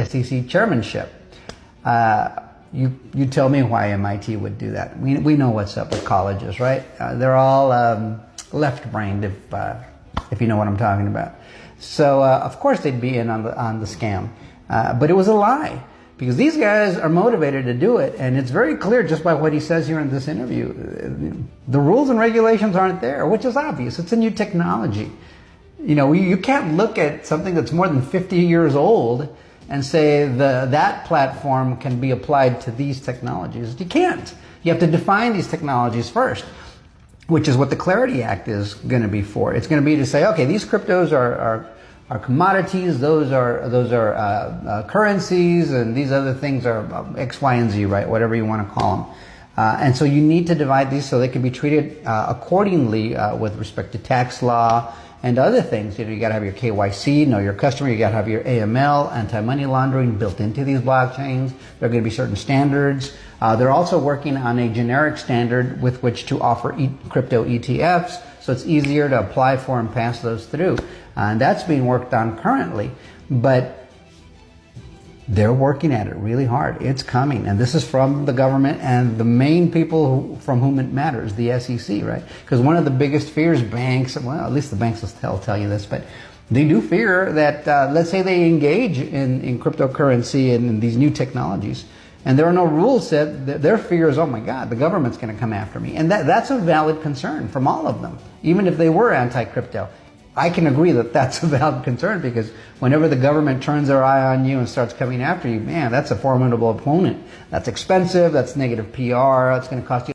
SEC chairmanship. You tell me why MIT would do that. We know what's up with colleges, right? They're all left-brained, if you know what I'm talking about. So of course they'd be in on the scam, but it was a lie because these guys are motivated to do it, and it's very clear just by what he says here in this interview. The rules and regulations aren't there, which is obvious. It's a new technology. You know, you can't look at something that's more than 50 years old and say that platform can be applied to these technologies. You can't. You have to define these technologies first, which is what the Clarity Act is going to be for. It's going to be to say, okay, these cryptos are commodities, those are currencies, and these other things are X, Y, and Z, right? Whatever you want to call them. And so you need to divide these so they can be treated accordingly with respect to tax law and other things. You know, you got to have your KYC, know your customer. You got to have your AML, anti-money laundering, built into these blockchains. There are going to be certain standards. They're also working on a generic standard with which to offer crypto ETFs, so it's easier to apply for and pass those through. And that's being worked on currently, but they're working at it really hard. It's coming, and this is from the government and the main people from whom it matters, the SEC, right? Because one of the biggest fears banks, well, at least the banks will tell you this, but they do fear that, let's say they engage in cryptocurrency and in these new technologies, and there are no rules set. Their fear is, oh my God, the government's going to come after me. And that's a valid concern from all of them, even if they were anti-crypto. I can agree that that's a valid concern, because whenever the government turns their eye on you and starts coming after you, man, that's a formidable opponent. That's expensive, that's negative PR, that's going to cost you